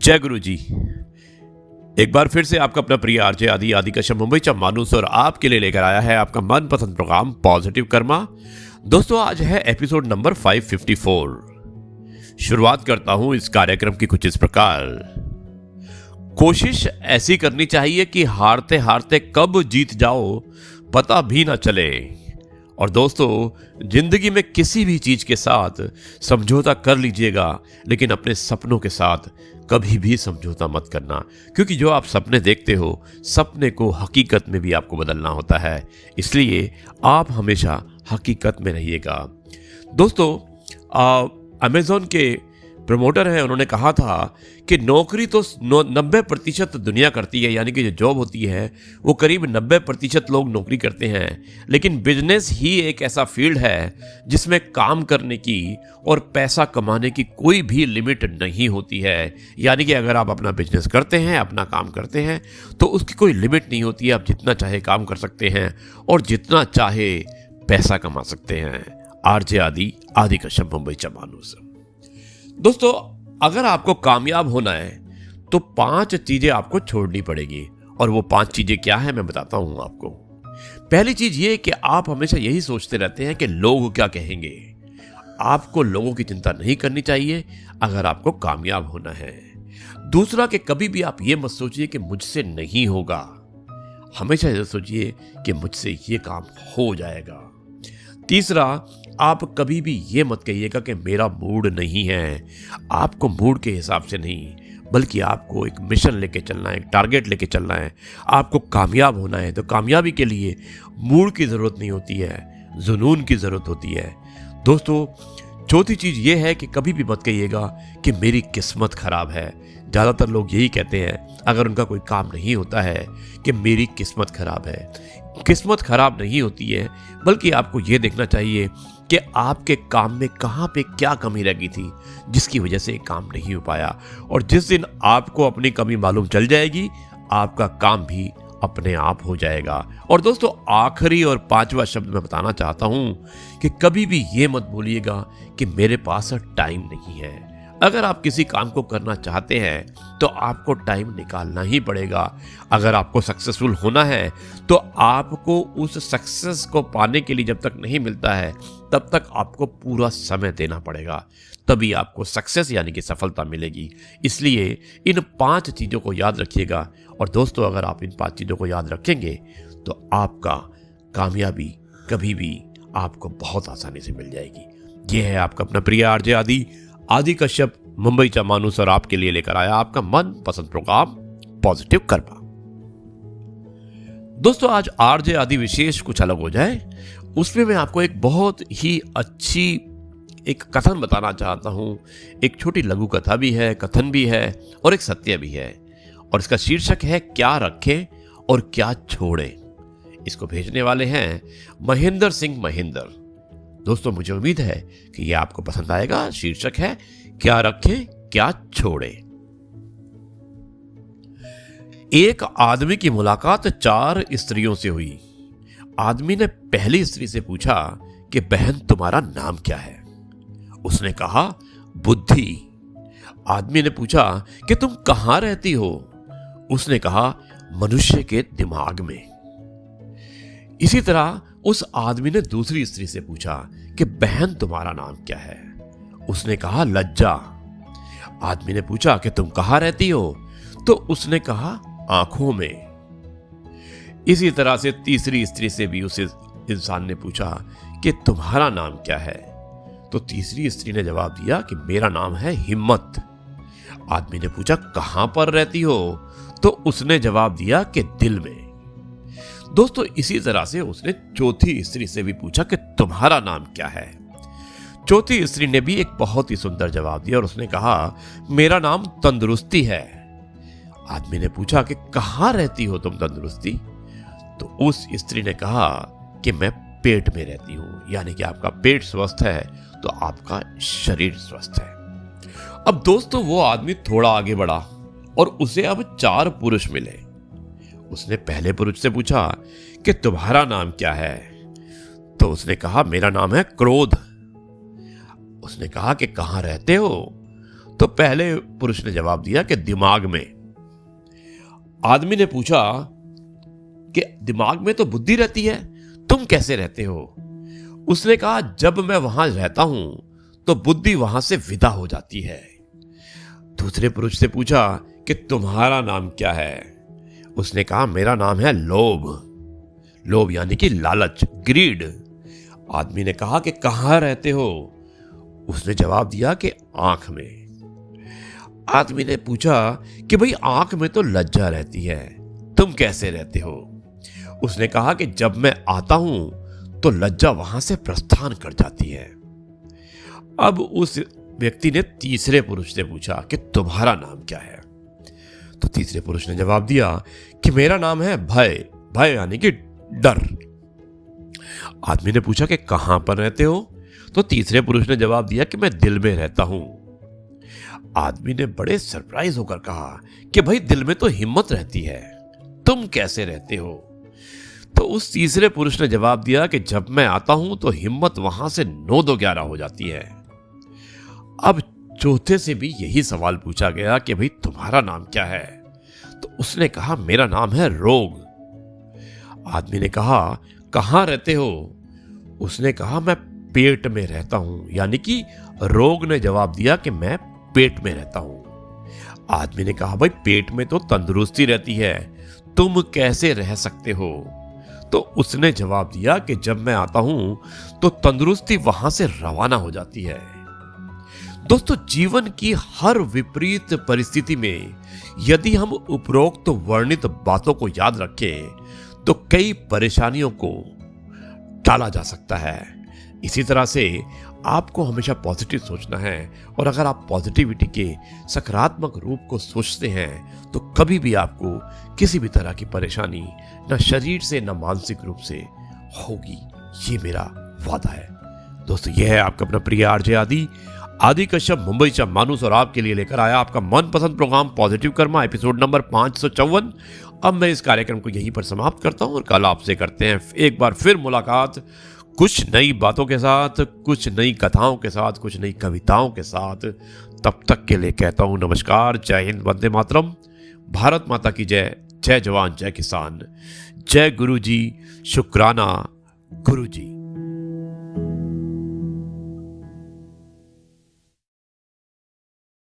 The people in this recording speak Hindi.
जय गुरु जी। एक बार फिर से आपका अपना प्रिय आरजे आदि कश्यप मुंबई चा मानुस और आपके लिए लेकर आया है आपका मनपसंद प्रोग्राम पॉजिटिव कर्मा। दोस्तों, आज है एपिसोड नंबर 554। शुरुआत करता हूं इस कार्यक्रम की कुछ इस प्रकार। कोशिश ऐसी करनी चाहिए कि हारते हारते कब जीत जाओ पता भी ना चले। और दोस्तों, जिंदगी में किसी भी चीज के साथ समझौता कर लीजिएगा, लेकिन अपने सपनों के साथ कभी भी समझौता मत करना, क्योंकि जो आप सपने देखते हो सपने को हकीकत में भी आपको बदलना होता है। इसलिए आप हमेशा हकीकत में रहिएगा। दोस्तों, अमेज़न के प्रमोटर हैं, उन्होंने कहा था कि नौकरी तो 90% दुनिया करती है, यानी कि जो जॉब होती है वो करीब 90% लोग नौकरी करते हैं, लेकिन बिजनेस ही एक ऐसा फील्ड है जिसमें काम करने की और पैसा कमाने की कोई भी लिमिट नहीं होती है। यानी कि अगर आप अपना बिजनेस करते हैं, अपना काम करते हैं, तो उसकी कोई लिमिट नहीं होती है। आप जितना चाहे काम कर सकते हैं और जितना चाहे पैसा कमा सकते हैं। आरजे आदि कश्यप मुंबई चा मानुस। दोस्तों, अगर आपको कामयाब होना है तो 5 चीजें आपको छोड़नी पड़ेगी, और वो 5 चीजें क्या है मैं बताता हूं आपको। पहली चीज ये कि आप हमेशा यही सोचते रहते हैं कि लोग क्या कहेंगे। आपको लोगों की चिंता नहीं करनी चाहिए अगर आपको कामयाब होना है। दूसरा, कि कभी भी आप ये मत सोचिए कि मुझसे नहीं होगा। हमेशा ये सोचिए कि मुझसे ये काम हो जाएगा। तीसरा, आप कभी भी ये मत कहिएगा कि मेरा मूड नहीं है। आपको मूड के हिसाब से नहीं, बल्कि आपको एक मिशन लेके चलना है, एक टारगेट लेके चलना है। आपको कामयाब होना है तो कामयाबी के लिए मूड की ज़रूरत नहीं होती है, जुनून की ज़रूरत होती है। दोस्तों, चौथी चीज़ ये है कि कभी भी मत कहिएगा कि मेरी किस्मत खराब है। ज़्यादातर लोग यही कहते हैं अगर उनका कोई काम नहीं होता है कि मेरी किस्मत खराब है। किस्मत खराब नहीं होती है, बल्कि आपको ये देखना चाहिए कि आपके काम में कहाँ पे क्या कमी रह गई थी जिसकी वजह से काम नहीं हो पाया। और जिस दिन आपको अपनी कमी मालूम चल जाएगी, आपका काम भी अपने आप हो जाएगा। और दोस्तों, आखिरी और 5वां शब्द मैं बताना चाहता हूं कि कभी भी ये मत भूलिएगा कि मेरे पास टाइम नहीं है। अगर आप किसी काम को करना चाहते हैं तो आपको टाइम निकालना ही पड़ेगा। अगर आपको सक्सेसफुल होना है तो आपको उस सक्सेस को पाने के लिए जब तक नहीं मिलता है तब तक आपको पूरा समय देना पड़ेगा, तभी आपको सक्सेस यानी कि सफलता मिलेगी। इसलिए इन 5 चीज़ों को याद रखिएगा। और दोस्तों, अगर आप इन 5 चीज़ों को याद रखेंगे तो आपका कामयाबी कभी भी आपको बहुत आसानी से मिल जाएगी। ये है आपका अपना प्रिय आरजे आदि कश्यप मुंबई चा मानुस, और आपके लिए लेकर आया आपका मन पसंद प्रोग्राम पॉजिटिव कर्मा। दोस्तों, आज आरजे आदि विशेष कुछ अलग हो जाए, उसमें मैं आपको एक बहुत ही अच्छी एक कथन बताना चाहता हूं। एक छोटी लघु कथा भी है, कथन भी है और एक सत्य भी है, और इसका शीर्षक है क्या रखें और क्या छोड़ें। इसको भेजने वाले हैं महेंद्र सिंह महेंद्र। दोस्तों, मुझे उम्मीद है कि यह आपको पसंद आएगा। शीर्षक है क्या रखें क्या छोड़ें। एक आदमी की मुलाकात 4 स्त्रियों से हुई। आदमी ने पहली स्त्री से पूछा कि बहन तुम्हारा नाम क्या है। उसने कहा बुद्धि। आदमी ने पूछा कि तुम कहां रहती हो। उसने कहा मनुष्य के दिमाग में। इसी तरह उस आदमी ने दूसरी स्त्री से पूछा कि बहन तुम्हारा नाम क्या है। उसने कहा लज्जा। आदमी ने पूछा कि तुम कहां रहती हो, तो उसने कहा आंखों में। इसी तरह से तीसरी स्त्री से भी उस इंसान ने पूछा कि तुम्हारा नाम क्या है, तो तीसरी स्त्री ने जवाब दिया कि मेरा नाम है हिम्मत। आदमी ने पूछा कहां पर रहती हो, तो उसने जवाब दिया कि दिल में। दोस्तों, इसी तरह से उसने चौथी स्त्री से भी पूछा कि तुम्हारा नाम क्या है। चौथी स्त्री ने भी एक बहुत ही सुंदर जवाब दिया और उसने कहा मेरा नाम तंदुरुस्ती है। आदमी ने पूछा कि कहां रहती हो तुम तंदुरुस्ती, तो उस स्त्री ने कहा कि मैं पेट में रहती हूं। यानी कि आपका पेट स्वस्थ है तो आपका शरीर स्वस्थ है। अब दोस्तों, वो आदमी थोड़ा आगे बढ़ा और उसे अब 4 पुरुष मिले। उसने पहले पुरुष से पूछा कि तुम्हारा नाम क्या है, तो उसने कहा मेरा नाम है क्रोध। उसने कहा कि कहां रहते हो, तो पहले पुरुष ने जवाब दिया कि दिमाग में। आदमी ने पूछा कि दिमाग में तो बुद्धि रहती है, तुम कैसे रहते हो? उसने कहा, जब मैं वहां रहता हूं तो बुद्धि वहां से विदा हो जाती है। दूसरे पुरुष से पूछा कि तुम्हारा नाम क्या है? उसने कहा, मेरा नाम है लोभ। लोभ यानी कि लालच, ग्रीड। आदमी ने कहा कि कहां रहते हो? उसने जवाब दिया कि आंख में। आदमी ने पूछा कि भाई आंख में तो लज्जा रहती है, तुम कैसे रहते हो? उसने कहा कि जब मैं आता हूं तो लज्जा वहां से प्रस्थान कर जाती है। अब उस व्यक्ति ने तीसरे पुरुष से पूछा कि तुम्हारा नाम क्या है? तो तीसरे पुरुष ने जवाब दिया कि मेरा नाम है भय। भय यानी कि डर। आदमी ने पूछा कि कहां पर रहते हो? तो तीसरे पुरुष ने जवाब दिया कि मैं दिल में रहता हूं। आदमी ने बड़े सरप्राइज होकर कहा कि भाई दिल में तो हिम्मत रहती है, तुम कैसे रहते हो? तो उस तीसरे पुरुष ने जवाब दिया कि जब मैं आता हूं तो हिम्मत वहां से 9-2-11 हो जाती है। अब चौथे से भी यही सवाल पूछा गया कि भाई तुम्हारा नाम क्या है? तो उसने कहा, मेरा नाम है रोग। आदमी ने कहा, कहां रहते हो? उसने कहा, मैं पेट में रहता हूं। यानी कि रोग ने जवाब दिया कि मैं पेट में रहता हूं। आदमी ने कहा, भाई पेट में तो तंदुरुस्ती रहती है, तुम कैसे रह सकते हो? तो उसने जवाब दिया कि जब मैं आता हूं तो तंदुरुस्ती वहां से रवाना हो जाती है। दोस्तों, जीवन की हर विपरीत परिस्थिति में यदि हम उपरोक्त वर्णित बातों को याद रखें तो कई परेशानियों को टाला जा सकता है। इसी तरह से आपको हमेशा पॉजिटिव सोचना है, और अगर आप पॉजिटिविटी के सकारात्मक रूप को सोचते हैं तो कभी भी आपको किसी भी तरह की परेशानी न शरीर से न मानसिक रूप से होगी, ये मेरा वादा है। दोस्तों, यह है आपका अपना प्रिय आरजे आदि कश्यप, मुंबई से मानुस, और आपके लिए लेकर आया आपका मनपसंद program positive karma, episode number 554। अब मैं इस कार्यक्रम को यहीं पर समाप्त करता हूं और कल आपसे करते हैं एक बार फिर मुलाकात, कुछ नई बातों के साथ, कुछ नई कथाओं के साथ, कुछ नई कविताओं के साथ। तब तक के लिए कहता हूं नमस्कार, जय हिंद, वंदे मातरम, भारत माता की जय, जय जवान जय किसान, जय गुरु जी, शुक्राना गुरु जी।